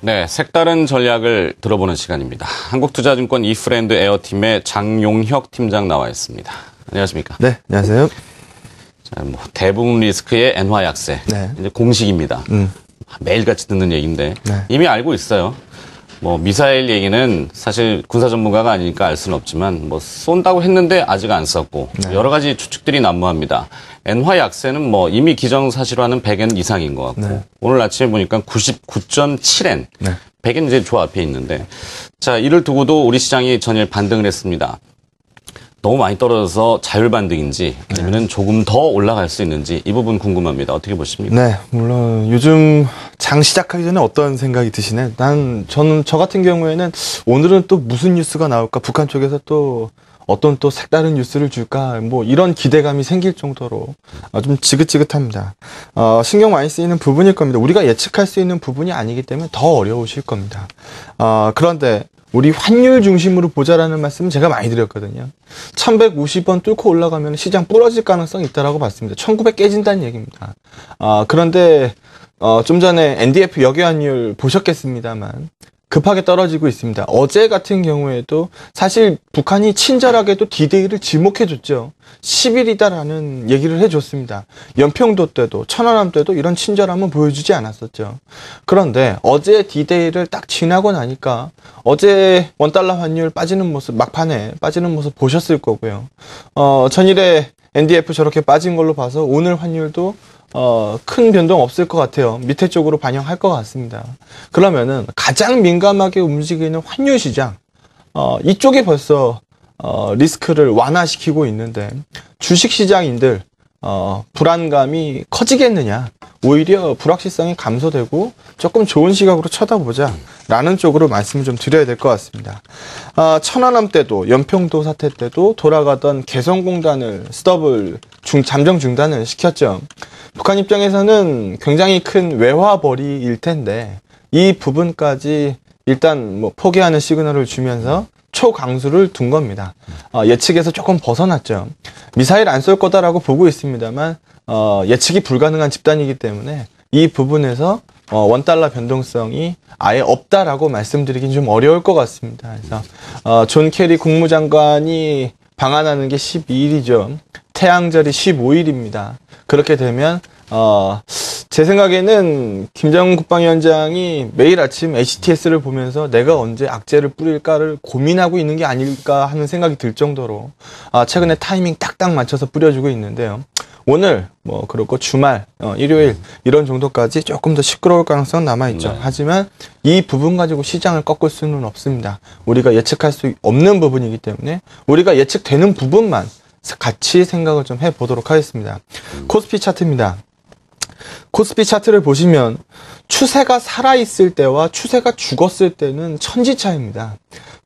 네, 색다른 전략을 들어보는 시간입니다. 한국투자증권 이프랜드 에어팀의 장용혁 팀장 나와 있습니다. 안녕하십니까? 네, 안녕하세요. 자, 대부분 리스크의 엔화 약세. 네. 이제 공식입니다. 매일같이 듣는 얘기인데 네. 이미 알고 있어요. 미사일 얘기는 사실 군사 전문가가 아니니까 알 수는 없지만 쏜다고 했는데 아직 안 쐈고 네. 여러 가지 추측들이 난무합니다. 엔화 약세는 이미 기정사실화는 100엔 이상인 것 같고 네. 오늘 아침에 보니까 99.7엔. 네. 100엔 이제 조 앞에 있는데 자, 이를 두고도 우리 시장이 전일 반등을 했습니다. 너무 많이 떨어져서 자율 반등인지 아니면 조금 더 올라갈 수 있는지 이 부분 궁금합니다. 어떻게 보십니까? 네, 물론 요즘 장 시작하기 전에 어떤 생각이 드시나요? 저 같은 경우에는 오늘은 또 무슨 뉴스가 나올까? 북한 쪽에서 또 어떤 또 색다른 뉴스를 줄까? 이런 기대감이 생길 정도로 좀 지긋지긋합니다. 신경 많이 쓰이는 부분일 겁니다. 우리가 예측할 수 있는 부분이 아니기 때문에 더 어려우실 겁니다. 그런데 우리 환율 중심으로 보자라는 말씀은 제가 많이 드렸거든요. 1150원 뚫고 올라가면 시장 부러질 가능성이 있다라고 봤습니다. 1900 깨진다는 얘기입니다. 그런데 좀 전에 NDF 역외환율 보셨겠습니다만 급하게 떨어지고 있습니다. 어제 같은 경우에도 사실 북한이 친절하게도 D-Day를 지목해줬죠. 10일이다라는 얘기를 해줬습니다. 연평도 때도 천안함 때도 이런 친절함은 보여주지 않았었죠. 그런데 어제 D-Day를 딱 지나고 나니까 어제 원달러 환율 빠지는 모습, 막판에 빠지는 모습 보셨을 거고요. 전일에 NDF 저렇게 빠진 걸로 봐서 오늘 환율도 큰 변동 없을 것 같아요. 밑에 쪽으로 반영할 것 같습니다. 그러면은 가장 민감하게 움직이는 환율 시장, 이쪽에 벌써 리스크를 완화시키고 있는데 주식 시장인들 불안감이 커지겠느냐? 오히려 불확실성이 감소되고 조금 좋은 시각으로 쳐다보자 라는 쪽으로 말씀을 좀 드려야 될 것 같습니다. 천안함 때도 연평도 사태 때도 돌아가던 개성공단을 스톱을 잠정 중단을 시켰죠. 북한 입장에서는 굉장히 큰 외화벌이일 텐데 이 부분까지 일단 포기하는 시그널을 주면서 초강수를 둔 겁니다. 예측에서 조금 벗어났죠. 미사일 안 쏠 거다라고 보고 있습니다만 예측이 불가능한 집단이기 때문에 이 부분에서 원달러 변동성이 아예 없다라고 말씀드리긴 좀 어려울 것 같습니다. 그래서 존 케리 국무장관이 방한하는 게 12일이죠. 태양절이 15일입니다. 그렇게 되면 제 생각에는 김정은 국방위원장이 매일 아침 HTS를 보면서 내가 언제 악재를 뿌릴까를 고민하고 있는 게 아닐까 하는 생각이 들 정도로 최근에 타이밍 딱딱 맞춰서 뿌려주고 있는데요. 오늘 그렇고 주말 일요일 이런 정도까지 조금 더 시끄러울 가능성은 남아있죠. 네. 하지만 이 부분 가지고 시장을 꺾을 수는 없습니다. 우리가 예측할 수 없는 부분이기 때문에 우리가 예측되는 부분만 같이 생각을 좀 해보도록 하겠습니다. 코스피 차트입니다. 코스피 차트를 보시면 추세가 살아있을 때와 추세가 죽었을 때는 천지차입니다.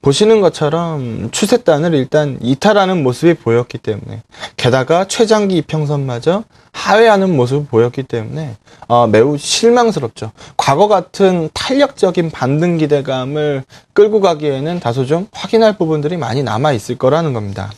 보시는 것처럼 추세단을 일단 이탈하는 모습이 보였기 때문에 게다가 최장기 이평선마저 하회하는 모습을 보였기 때문에 매우 실망스럽죠. 과거 같은 탄력적인 반등 기대감을 끌고 가기에는 다소 좀 확인할 부분들이 많이 남아있을 거라는 겁니다.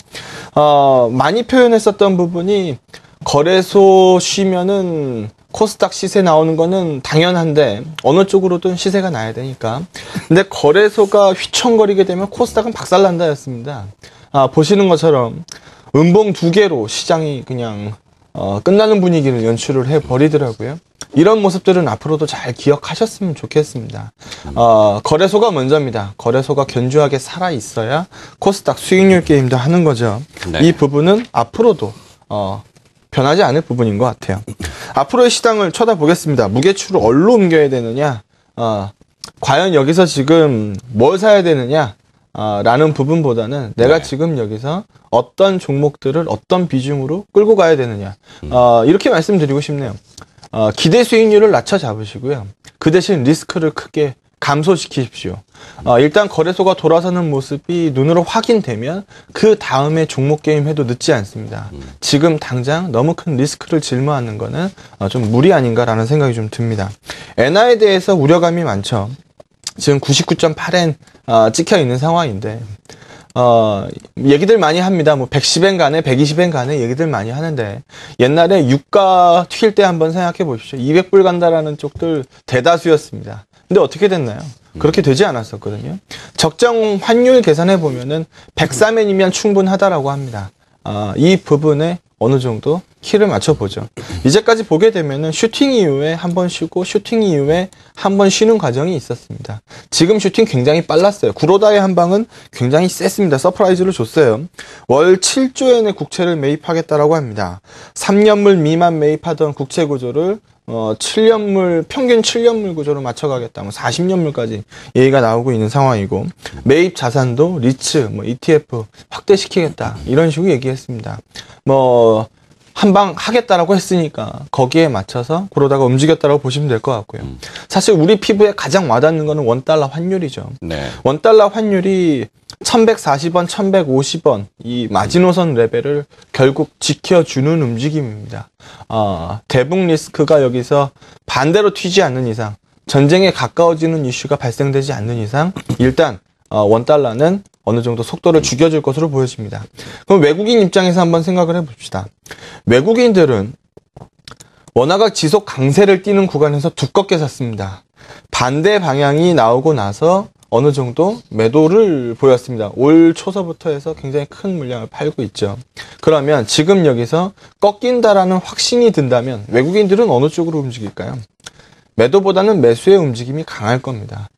많이 표현했었던 부분이 거래소 쉬면은 코스닥 시세 나오는 거는 당연한데 어느 쪽으로든 시세가 나야 되니까. 근데 거래소가 휘청거리게 되면 코스닥은 박살난다였습니다. 보시는 것처럼 음봉 2개로 시장이 그냥 끝나는 분위기를 연출을 해버리더라고요. 이런 모습들은 앞으로도 잘 기억하셨으면 좋겠습니다. 거래소가 먼저입니다. 거래소가 견주하게 살아있어야 코스닥 수익률 게임도 하는 거죠. 네. 이 부분은 앞으로도 변하지 않을 부분인 것 같아요. 앞으로의 시장을 쳐다보겠습니다. 무게추를 어디로 옮겨야 되느냐, 과연 여기서 지금 뭘 사야 되느냐, 라는 부분보다는 내가 네. 지금 여기서 어떤 종목들을 어떤 비중으로 끌고 가야 되느냐, 이렇게 말씀드리고 싶네요. 기대 수익률을 낮춰 잡으시고요. 그 대신 리스크를 크게 감소시키십시오. 일단 거래소가 돌아서는 모습이 눈으로 확인되면 그 다음에 종목 게임 해도 늦지 않습니다. 지금 당장 너무 큰 리스크를 짊어하는 거는 좀 무리 아닌가라는 생각이 좀 듭니다. 엔화에 대해서 우려감이 많죠. 지금 99.8엔 찍혀 있는 상황인데 얘기들 많이 합니다. 110엔 가네, 120엔 가네 얘기들 많이 하는데 옛날에 유가 튈 때 한번 생각해 보십시오. 200불 간다라는 쪽들 대다수였습니다. 근데 어떻게 됐나요? 그렇게 되지 않았었거든요. 적정 환율 계산해 보면은 103엔이면 충분하다라고 합니다. 이 부분에 어느 정도 키를 맞춰보죠. 이제까지 보게 되면은 슈팅 이후에 한 번 쉬고 슈팅 이후에 한 번 쉬는 과정이 있었습니다. 지금 슈팅 굉장히 빨랐어요. 구로다의 한 방은 굉장히 셌습니다. 서프라이즈를 줬어요. 월 7조엔의 국채를 매입하겠다라고 합니다. 3년물 미만 매입하던 국채 구조를 7년물, 평균 7년물 구조로 맞춰가겠다. 40년물까지 얘기가 나오고 있는 상황이고, 매입 자산도 리츠, ETF 확대시키겠다. 이런 식으로 얘기했습니다. 한방 하겠다라고 했으니까 거기에 맞춰서 그러다가 움직였다라고 보시면 될 것 같고요. 사실 우리 피부에 가장 와닿는 거는 원달러 환율이죠. 네. 원달러 환율이 1140원, 1150원 이 마지노선 레벨을 결국 지켜주는 움직임입니다. 대북 리스크가 여기서 반대로 튀지 않는 이상, 전쟁에 가까워지는 이슈가 발생되지 않는 이상 일단 원달러는 어느 정도 속도를 죽여줄 것으로 보여집니다. 그럼 외국인 입장에서 한번 생각을 해봅시다. 외국인들은 원화가 지속 강세를 띠는 구간에서 두껍게 샀습니다. 반대 방향이 나오고 나서 어느 정도 매도를 보였습니다. 올 초서부터 해서 굉장히 큰 물량을 팔고 있죠. 그러면 지금 여기서 꺾인다라는 확신이 든다면 외국인들은 어느 쪽으로 움직일까요? 매도보다는 매수의 움직임이 강할 겁니다.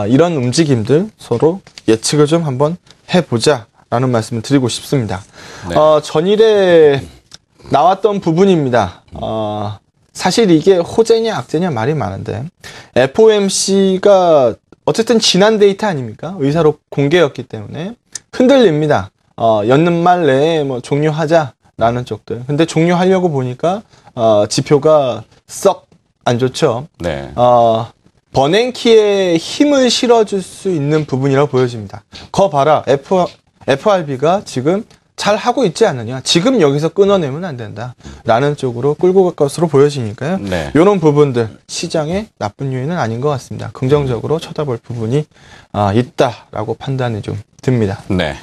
이런 움직임들 서로 예측을 좀 한번 해보자 라는 말씀을 드리고 싶습니다. 네. 전일에 나왔던 부분입니다. 사실 이게 호재냐 악재냐 말이 많은데 FOMC가 어쨌든 지난 데이터 아닙니까? 의사록 공개였기 때문에 흔들립니다. 연는 말 내에 종료하자라는 쪽들. 근데 종료하려고 보니까 지표가 썩 안 좋죠. 네. 버냉키에 힘을 실어줄 수 있는 부분이라고 보여집니다. 거 봐라. FRB가 지금 잘 하고 있지 않느냐. 지금 여기서 끊어내면 안 된다. 라는 쪽으로 끌고 갈 것으로 보여지니까요. 네. 이런 부분들 시장의 나쁜 요인은 아닌 것 같습니다. 긍정적으로 쳐다볼 부분이 있다라고 판단이 좀 듭니다. 네.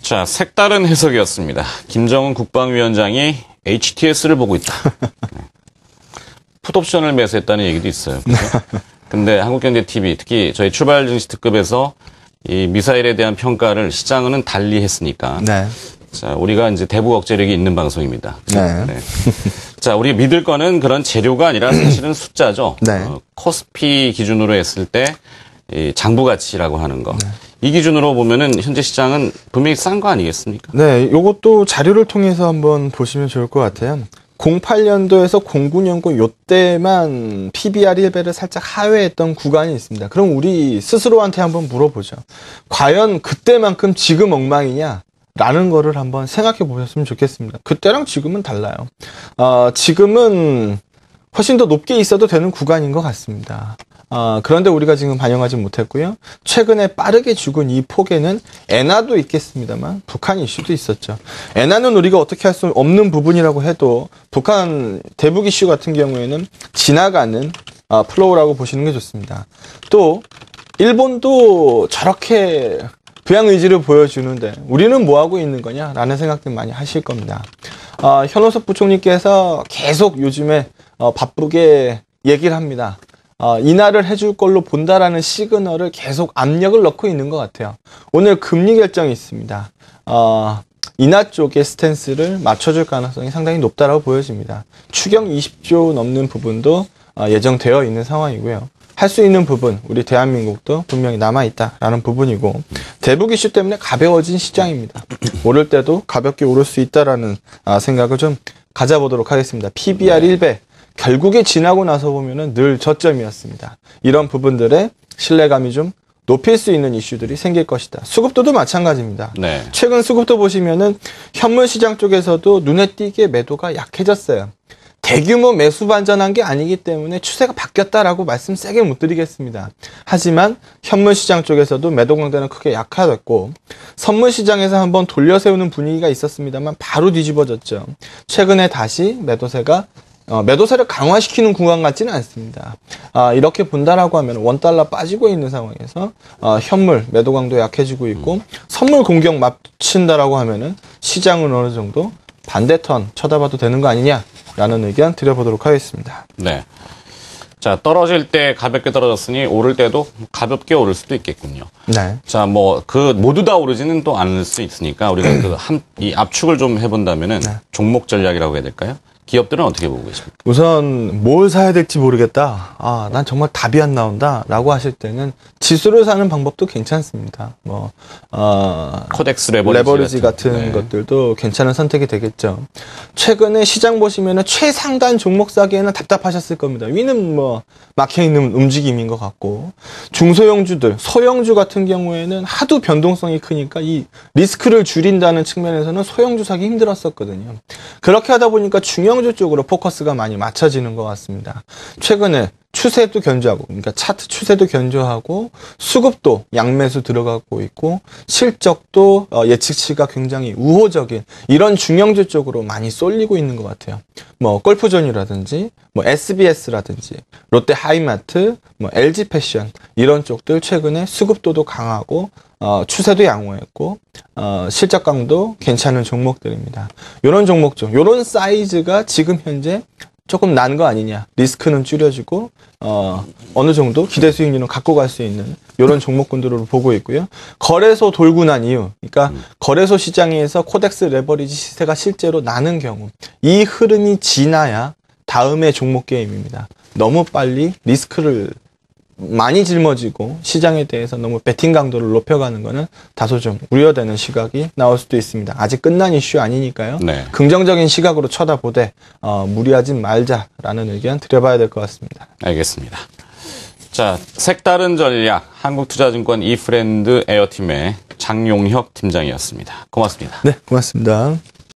자, 색다른 해석이었습니다. 김정은 국방위원장이 HTS를 보고 있다. 풋옵션을 매수했다는 얘기도 있어요. 근데 한국경제TV, 특히 저희 출발 증시 특급에서 이 미사일에 대한 평가를 시장은 달리 했으니까. 네. 자, 우리가 이제 대북 억제력이 있는 방송입니다. 네. 네. 자, 우리가 믿을 거는 그런 재료가 아니라 사실은 숫자죠. 네. 코스피 기준으로 했을 때, 이 장부 가치라고 하는 거. 네. 이 기준으로 보면은 현재 시장은 분명히 싼 거 아니겠습니까? 네, 요것도 자료를 통해서 한번 보시면 좋을 것 같아요. 08년도에서 09년도 요때만 PBR 1배를 살짝 하회했던 구간이 있습니다. 그럼 우리 스스로한테 한번 물어보죠. 과연 그때만큼 지금 엉망이냐? 라는 거를 한번 생각해 보셨으면 좋겠습니다. 그때랑 지금은 달라요. 지금은 훨씬 더 높게 있어도 되는 구간인 것 같습니다. 그런데 우리가 지금 반영하지 못했고요. 최근에 빠르게 죽은 이 폭에는 엔화도 있겠습니다만 북한 이슈도 있었죠. 엔화는 우리가 어떻게 할 수 없는 부분이라고 해도 북한 대북 이슈 같은 경우에는 지나가는 플로우라고 보시는 게 좋습니다. 또 일본도 저렇게 부양 의지를 보여주는데 우리는 뭐 하고 있는 거냐라는 생각들 많이 하실 겁니다. 현오섭 부총리께서 계속 요즘에 바쁘게 얘기를 합니다. 인하를 해줄 걸로 본다라는 시그널을 계속 압력을 넣고 있는 것 같아요. 오늘 금리 결정이 있습니다. 인하 쪽의 스탠스를 맞춰줄 가능성이 상당히 높다라고 보여집니다. 추경 20조 넘는 부분도 예정되어 있는 상황이고요. 할 수 있는 부분, 우리 대한민국도 분명히 남아있다라는 부분이고, 대북 이슈 때문에 가벼워진 시장입니다. 오를 때도 가볍게 오를 수 있다라는 생각을 좀 가져보도록 하겠습니다. PBR 1배. 결국에 지나고 나서 보면은 늘 저점이었습니다. 이런 부분들의 신뢰감이 좀 높일 수 있는 이슈들이 생길 것이다. 수급도도 마찬가지입니다. 네. 최근 수급도 보시면은 현물 시장 쪽에서도 눈에 띄게 매도가 약해졌어요. 대규모 매수 반전한 게 아니기 때문에 추세가 바뀌었다라고 말씀 세게 못 드리겠습니다. 하지만 현물 시장 쪽에서도 매도 강도는 크게 약화됐고 선물 시장에서 한번 돌려 세우는 분위기가 있었습니다만 바로 뒤집어졌죠. 최근에 다시 매도세를 강화시키는 구간 같지는 않습니다. 이렇게 본다라고 하면 원달러 빠지고 있는 상황에서 현물 매도 강도 약해지고 있고 선물 공격 맞춘다라고 하면은 시장은 어느 정도 반대 턴 쳐다봐도 되는 거 아니냐라는 의견 드려보도록 하겠습니다. 네. 자, 떨어질 때 가볍게 떨어졌으니 오를 때도 가볍게 오를 수도 있겠군요. 네. 자, 뭐 그 모두 다 오르지는 또 않을 수 있으니까 우리가 이 압축을 좀 해본다면은 종목 전략이라고 해야 될까요? 기업들은 어떻게 보고 계십니까? 우선 뭘 사야 될지 모르겠다. 아, 난 정말 답이 안 나온다. 라고 하실 때는 지수를 사는 방법도 괜찮습니다. 뭐, 코덱스 레버리지 같은 네. 것들도 괜찮은 선택이 되겠죠. 최근에 시장 보시면은 최상단 종목 사기에는 답답하셨을 겁니다. 위는 뭐 막혀있는 움직임인 것 같고, 중소형주들, 소형주 같은 경우에는 하도 변동성이 크니까 이 리스크를 줄인다는 측면에서는 소형주 사기 힘들었었거든요. 그렇게 하다 보니까 중형주 쪽으로 포커스가 많이 맞춰지는 것 같습니다. 최근에 추세도 견조하고, 그러니까 차트 추세도 견조하고, 수급도 양매수 들어가고 있고, 실적도 예측치가 굉장히 우호적인 이런 중형주 쪽으로 많이 쏠리고 있는 것 같아요. 뭐 골프존이라든지, 뭐 SBS라든지, 롯데 하이마트, 뭐 LG 패션 이런 쪽들 최근에 수급도도 강하고 추세도 양호했고 실적 강도 괜찮은 종목들입니다. 이런 종목들, 이런 사이즈가 지금 현재 조금 난 거 아니냐. 리스크는 줄여지고 어느 정도 기대 수익률은 갖고 갈 수 있는 이런 종목군들로 보고 있고요. 거래소 돌고 난 이유, 그러니까 거래소 시장에서 코덱스 레버리지 시세가 실제로 나는 경우, 이 흐름이 지나야 다음의 종목 게임입니다. 너무 빨리 리스크를 많이 짊어지고 시장에 대해서 너무 베팅 강도를 높여가는 거는 다소 좀 우려되는 시각이 나올 수도 있습니다. 아직 끝난 이슈 아니니까요. 네. 긍정적인 시각으로 쳐다보되 무리하지 말자라는 의견 드려봐야 될 것 같습니다. 알겠습니다. 자, 색다른 전략 한국투자증권 이프렌드 에어팀의 장용혁 팀장이었습니다. 고맙습니다. 네, 고맙습니다.